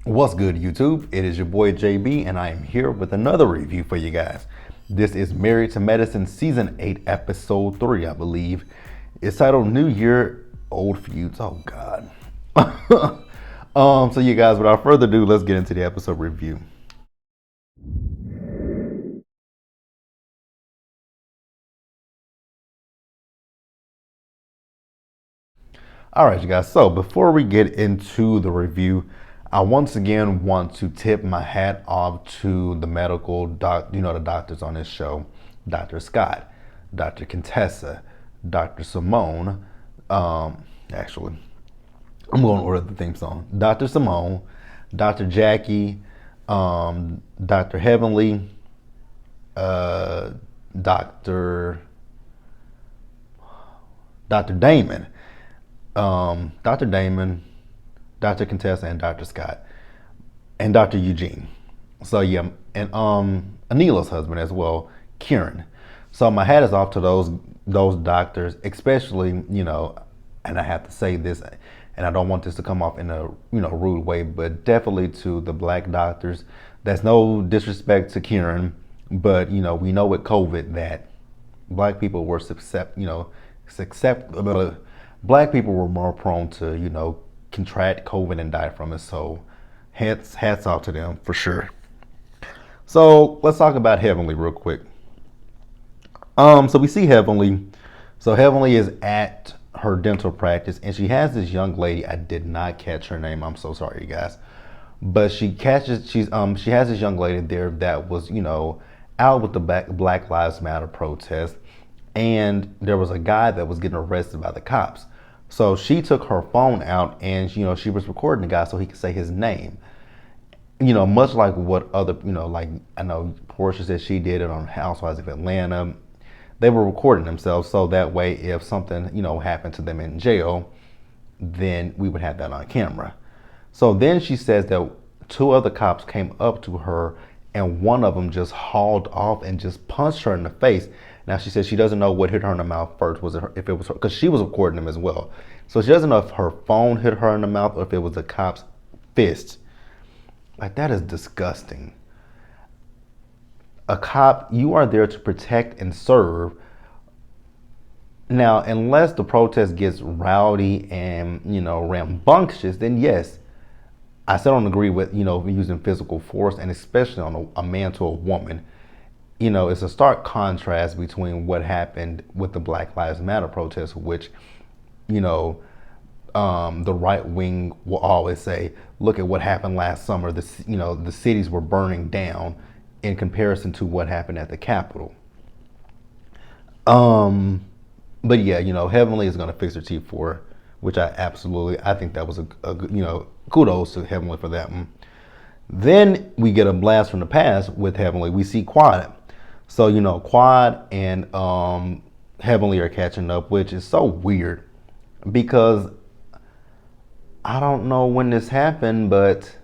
What's good, YouTube? It is your boy JB, and I am here with another review for you guys. This is Married to Medicine Season 8, Episode 3, I believe. It's titled New Year, Old Feuds. Oh, God. So you guys, without further ado, let's get into the episode review. All right, you guys. So before we get into the review, I once again want to tip my hat off to the medical the doctors on this show, Dr. Scott, Dr. Tessa, Dr. Simone. Actually, I'm going to order the theme song. Dr. Simone, Dr. Jackie, Dr. Heavenly, uh, Dr. Dr. Damon. Dr. Damon, Dr. Contessa, and Dr. Scott, and Dr. Eugene. So yeah, and Anila's husband as well, Kieran. So my hat is off to those doctors, especially and I have to say this, and I don't want this to come off in a rude way, but definitely to the black doctors. That's no disrespect to Kieran, but we know with COVID that black people were black people were more prone to contract COVID and die from it. So hats off to them for sure. So let's talk about Heavenly real quick. So we see Heavenly. So Heavenly is at her dental practice, and she has this young lady. I did not catch her name. I'm so sorry, you guys. But she has this young lady there that was out with the Black Lives Matter protest, and there was a guy that was getting arrested by the cops. So she took her phone out, and she was recording the guy so he could say his name. Much like what other like I know Portia said she did it on Housewives of Atlanta. They were recording themselves so that way if something happened to them in jail, then we would have that on camera. So then she says that two other cops came up to her, and one of them just hauled off and just punched her in the face. Now she says she doesn't know what hit her in the mouth first. Was it her, if it was her, because she was recording them as well. So she doesn't know if her phone hit her in the mouth or if it was the cop's fist. Like, that is disgusting. A cop, you are there to protect and serve. Now, unless the protest gets rowdy and rambunctious, then yes, I still don't agree with using physical force, and especially on a man to a woman. It's a stark contrast between what happened with the Black Lives Matter protest, which the right wing will always say, "Look at what happened last summer. The cities were burning down," in comparison to what happened at the Capitol. But yeah, Heavenly is gonna fix her teeth for her, which I think that was a good, kudos to Heavenly for that one. Then we get a blast from the past with Heavenly. We see Quad. So Quad and Heavenly are catching up, which is so weird because I don't know when this happened, but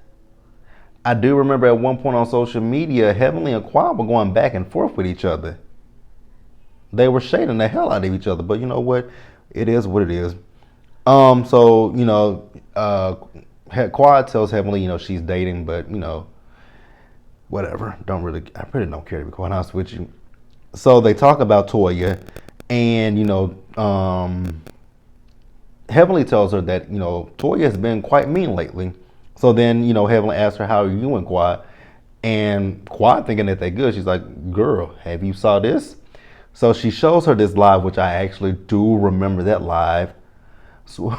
I do remember at one point on social media, Heavenly and Quad were going back and forth with each other. They were shading the hell out of each other, but you know what? It is what it is. So Quad tells Heavenly, she's dating, but whatever. I really don't care, to be quite honest with you. So they talk about Toya, and Heavenly tells her that Toya has been quite mean lately. So then Heavenly asks her, "How are you and Quad?" And Quad, thinking that they're good, she's like, "Girl, have you saw this?" So she shows her this live, which I actually do remember that live. So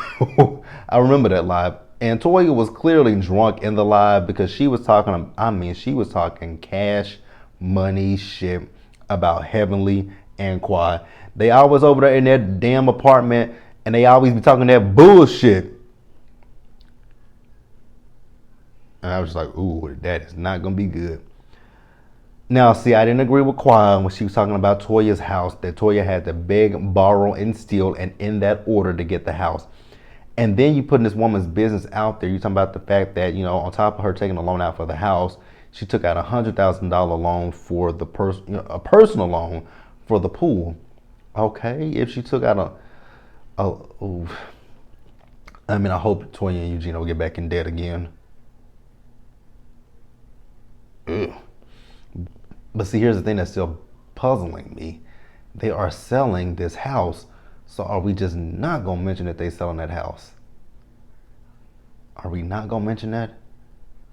I remember that live. And Toya was clearly drunk in the live because she was talking, she was talking cash money shit about Heavenly and Quad. They always over there in their damn apartment, and they always be talking that bullshit. And I was just like, ooh, that is not going to be good. Now, see, I didn't agree with Quad when she was talking about Toya's house, that Toya had to beg, borrow, and steal, and in that order to get the house. And then you putting this woman's business out there. You talking about the fact that, on top of her taking a loan out for the house, she took out $100,000 loan for the a personal loan for the pool. Okay, if she took out ooh. I hope Toya and Eugene will get back in debt again. Ugh. But see, here's the thing that's still puzzling me. They are selling this house, so are we just not gonna mention that they selling that house? Are we not gonna mention that?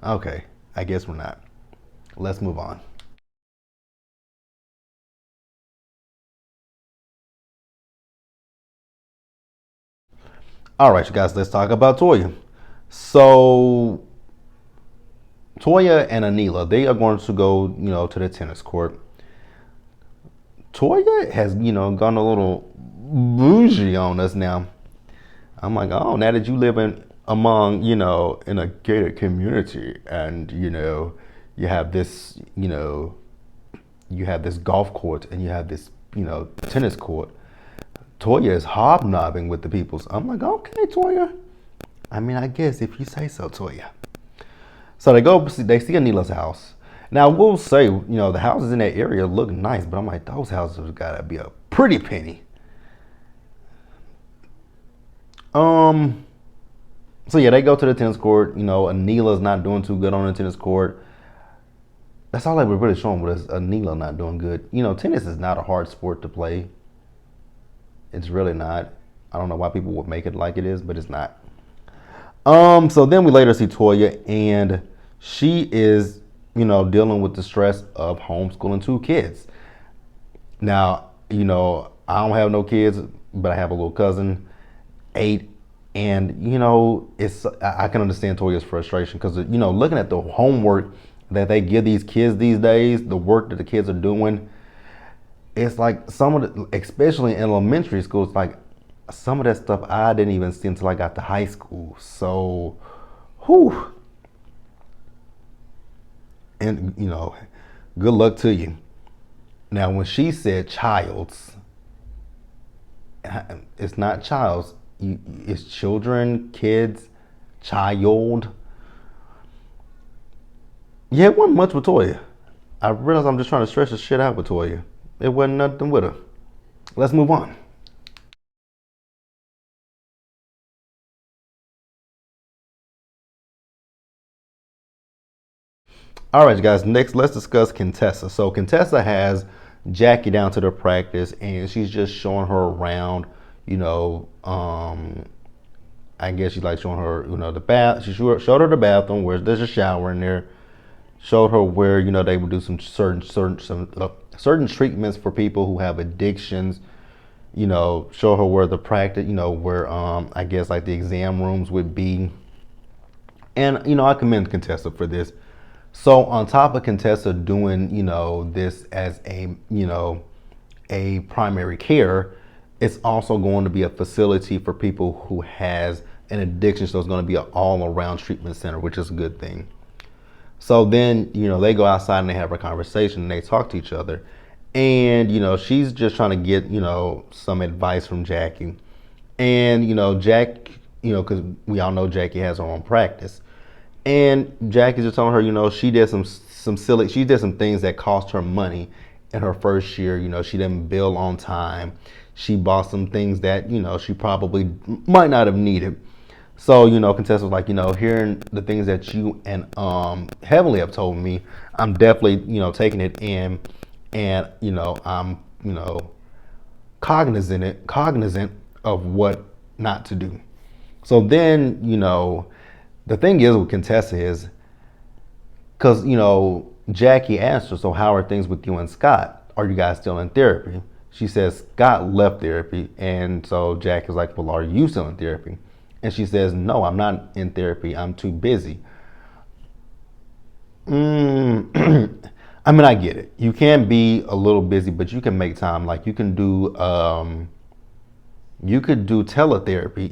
Okay, I guess we're not. Let's move on. All right, you guys, let's talk about Toya. So Toya and Anila, they are going to go, to the tennis court. Toya has, gone a little bougie on us now. I'm like, oh, now that you live among, in a gated community, and you have this, you have this golf court, and you have this, tennis court. Toya is hobnobbing with the peoples. I'm like, okay, Toya. I mean, I guess if you say so, Toya. So they see Anila's house. Now, we'll say, the houses in that area look nice, but I'm like, those houses have got to be a pretty penny. So yeah, they go to the tennis court. Anila's not doing too good on the tennis court. That's all they were really showing was Anila not doing good. Tennis is not a hard sport to play. It's really not. I don't know why people would make it like it is, but it's not. So then we later see Toya, and she is, dealing with the stress of homeschooling two kids. Now, I don't have no kids, but I have a little cousin, 8, and I can understand Toya's frustration because looking at the homework that they give these kids these days, the work that the kids are doing, it's like some of the, especially in elementary school, it's like some of that stuff I didn't even see until I got to high school. So, whew. And good luck to you. Now, when she said child's, it's not child's. It's children, kids, child. Yeah, it wasn't much with Toya. I realize I'm just trying to stretch the shit out with Toya. It wasn't nothing with her. Let's move on. All right, guys. Next, let's discuss Contessa. So Contessa has Jackie down to the practice, and she's just showing her around. I guess she's like showing her, the bath. She showed her the bathroom where there's a shower in there. Showed her where they would do some certain treatments for people who have addictions. Show her where the practice, where I guess like the exam rooms would be. And I commend Contessa for this. So on top of Contessa doing, this as a primary care, it's also going to be a facility for people who has an addiction. So it's going to be an all-around treatment center, which is a good thing. So then, they go outside and they have a conversation and they talk to each other. And, she's just trying to get, some advice from Jackie. And, Jack, because we all know Jackie has her own practice. And Jackie's just telling her, she did some things that cost her money in her first year. She didn't bill on time. She bought some things that, she probably might not have needed. So, Contessa was like, hearing the things that you and Heavenly have told me, I'm definitely, taking it in, and, I'm, cognizant of what not to do. So then, the thing is with Contessa is, because, Jackie asked her, so how are things with you and Scott? Are you guys still in therapy? She says Scott left therapy, and so Jackie's like, well, are you still in therapy? And she says, no, I'm not in therapy. I'm too busy. I mean, I get it. You can be a little busy, but you can make time. Like you could do teletherapy.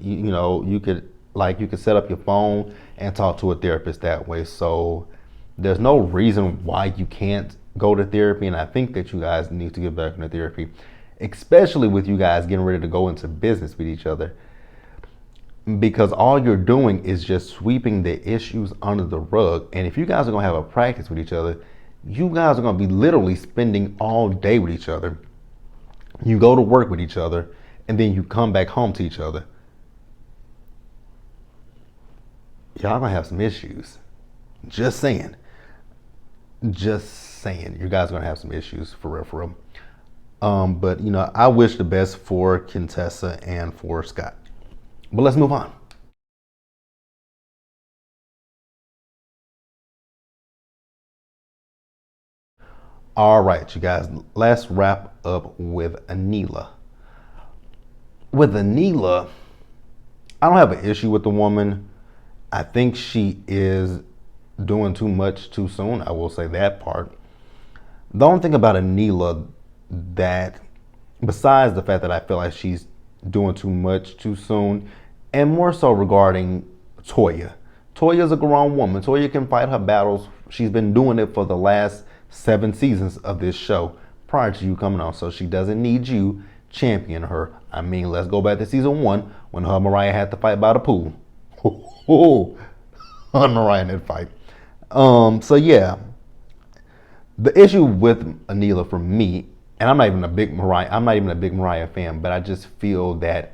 You could set up your phone and talk to a therapist that way. So there's no reason why you can't go to therapy. And I think that you guys need to get back into therapy, especially with you guys getting ready to go into business with each other. Because all you're doing is just sweeping the issues under the rug. And if you guys are going to have a practice with each other, you guys are going to be literally spending all day with each other. You go to work with each other, and then you come back home to each other. Y'all going to have some issues. Just saying. Just saying, you guys are gonna have some issues for real, for real. But I wish the best for Contessa and for Scott. But let's move on. All right, you guys, let's wrap up with Anila. With Anila, I don't have an issue with the woman. I think she is doing too much too soon. I will say that part. The only thing about Anila that, besides the fact that I feel like she's doing too much too soon, and more so regarding Toya. Toya's a grown woman. Toya can fight her battles. She's been doing it for the last 7 seasons of this show prior to you coming on. So she doesn't need you champion her. I mean, let's go back to season 1 when her and Mariah had to fight by the pool. Her and Mariah in that fight. So yeah, the issue with Anila for me, and I'm not even a big Mariah fan, but I just feel that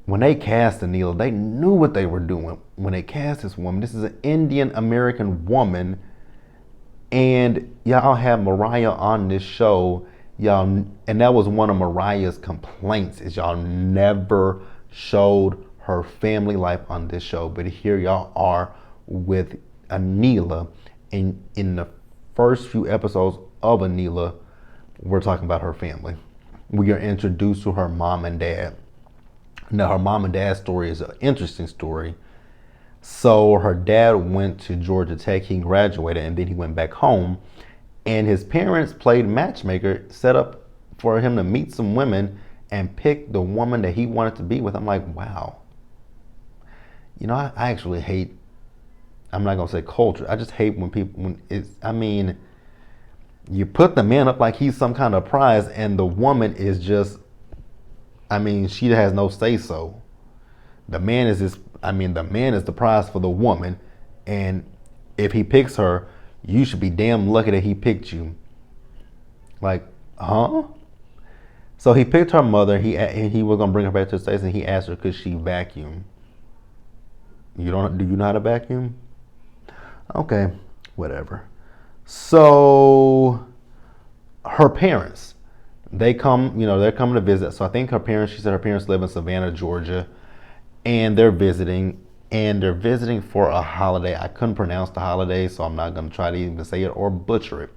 when they cast Anila, they knew what they were doing. When they cast this woman, this is an Indian American woman, and y'all have Mariah on this show, y'all, and that was one of Mariah's complaints is y'all never showed her family life on this show. But here y'all are with Anila, in the first few episodes of Anila, we're talking about her family. We are introduced to her mom and dad. Now, her mom and dad's story is an interesting story. So her dad went to Georgia Tech, he graduated, and then he went back home. And his parents played matchmaker, set up for him to meet some women and pick the woman that he wanted to be with. I'm like, wow. I actually hate, I'm not going to say culture. I just hate you put the man up like he's some kind of prize, and the woman is just, she has no say so. The man is the prize for the woman, and if he picks her, you should be damn lucky that he picked you. Like, huh? So he picked her mother. He was gonna bring her back to the States, and he asked her could she vacuum. Do you know how to vacuum? Okay, whatever. So her parents, they're coming to visit. So I think she said her parents live in Savannah, Georgia, and they're visiting for a holiday. I couldn't pronounce the holiday, so I'm not going to try to even say it or butcher it.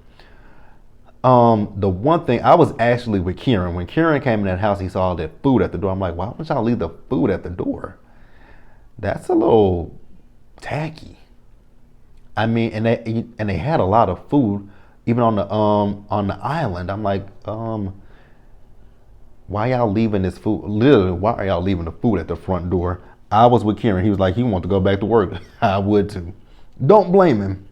The one thing, I was actually with Kieran. When Kieran came in that house, he saw all that food at the door. I'm like, why would y'all leave the food at the door? That's a little tacky. And they had a lot of food, even on the island. I'm like, why y'all leaving this food? Literally, why are y'all leaving the food at the front door? I was with Kieran. He was like, he wants to go back to work. I would too. Don't blame him.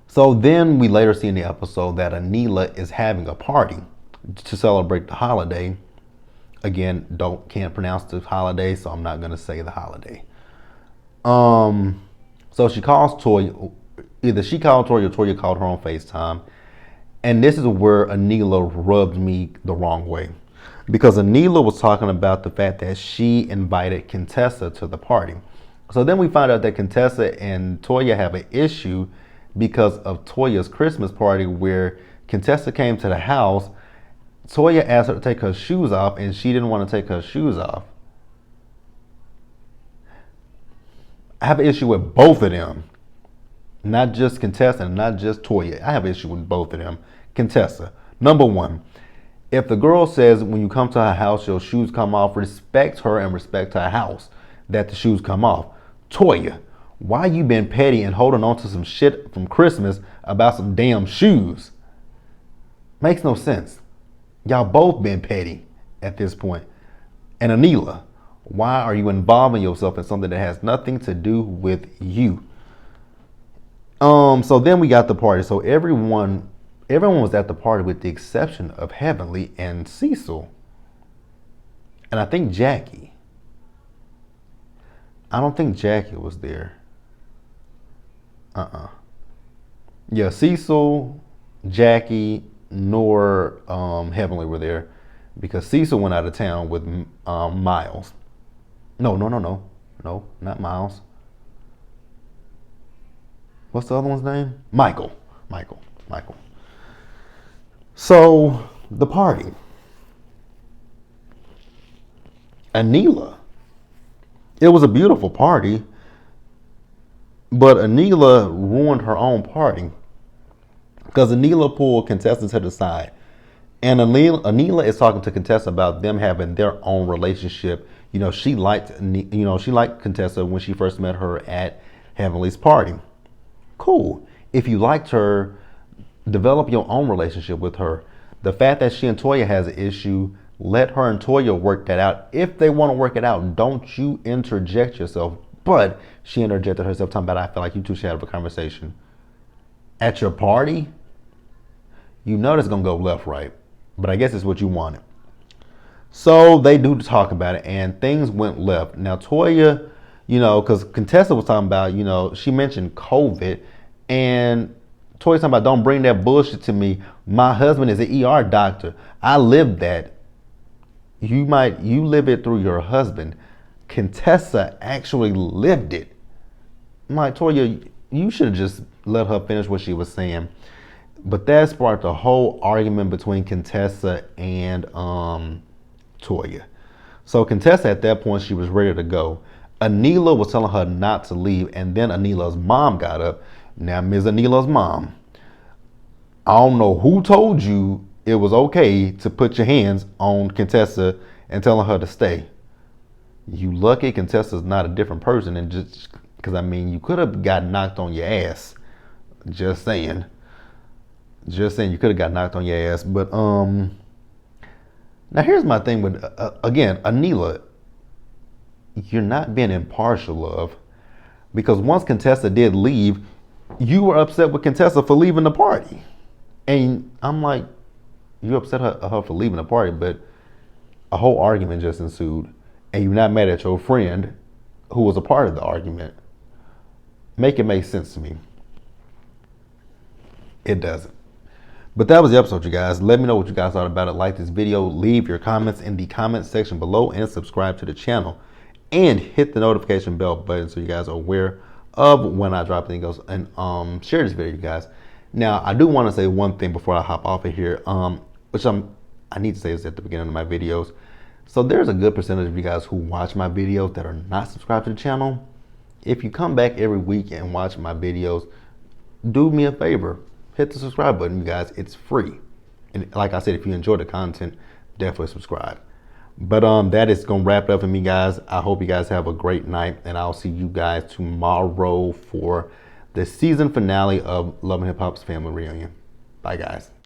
So then we later see in the episode that Anila is having a party to celebrate the holiday. Again, can't pronounce the holiday, so I'm not gonna say the holiday. So she calls Toya. Either she called Toya or Toya called her on FaceTime. And this is where Anila rubbed me the wrong way. Because Anila was talking about the fact that she invited Contessa to the party. So then we find out that Contessa and Toya have an issue because of Toya's Christmas party, where Contessa came to the house. Toya asked her to take her shoes off, and she didn't want to take her shoes off. I have an issue with both of them. Not just Contessa and not just Toya. I have an issue with both of them. Contessa, number one, if the girl says when you come to her house your shoes come off, respect her and respect her house that the shoes come off. Toya, why you been petty and holding on to some shit from Christmas about some damn shoes? Makes no sense. Y'all both been petty at this point. And Anila, why are you involving yourself in something that has nothing to do with you? So then we got the party. So everyone was at the party with the exception of Heavenly and Cecil. And I think Jackie. I don't think Jackie was there. Yeah, Cecil, Jackie, nor Heavenly were there because Cecil went out of town with Miles. No, not Miles. What's the other one's name? Michael. Michael. Michael. So the party. Anila. It was a beautiful party, but Anila ruined her own party because Anila pulled contestants to the side. And Anila is talking to Contessa about them having their own relationship. She liked Contessa when she first met her at Heavenly's party. Cool. If you liked her, develop your own relationship with her. The fact that she and Toya has an issue, let her and Toya work that out. If they want to work it out, don't you interject yourself. But she interjected herself talking about, I feel like you two should have a conversation. At your party, you know that's going to go left, right? But I guess it's what you wanted. So they do talk about it, and things went left. Now, Toya, because Contessa was talking about, she mentioned COVID, and Toya's talking about, don't bring that bullshit to me. My husband is an ER doctor. I lived that. You live it through your husband. Contessa actually lived it. I'm like, Toya, you should have just let her finish what she was saying. But that sparked a whole argument between Contessa and Toya. So Contessa, at that point, she was ready to go. Anila was telling her not to leave, and then Anila's mom got up. Now, Ms. Anila's mom, I don't know who told you it was okay to put your hands on Contessa and telling her to stay. You lucky Contessa's not a different person, and just because you could have got knocked on your ass. Just saying. Just saying, you could have got knocked on your ass. But now here's my thing with again, Anila. You're not being impartial, love, because once Contessa did leave, you were upset with Contessa for leaving the party, and I'm like, you upset her for leaving the party, but a whole argument just ensued, and you're not mad at your friend who was a part of the argument. Make it make sense to me. It doesn't. But that was the episode, you guys. Let me know what you guys thought about it. Like this video, leave your comments in the comment section below, and subscribe to the channel. And hit the notification bell button so you guys are aware of when I drop things. And share this video, you guys. Now, I do want to say one thing before I hop off of here, which I need to say this at the beginning of my videos. So there's a good percentage of you guys who watch my videos that are not subscribed to the channel. If you come back every week and watch my videos, do me a favor. Hit the subscribe button, you guys. It's free. And like I said, if you enjoy the content, definitely subscribe. But that is going to wrap it up for me, guys. I hope you guys have a great night, and I'll see you guys tomorrow for the season finale of Love and Hip Hop's Family Reunion. Bye, guys.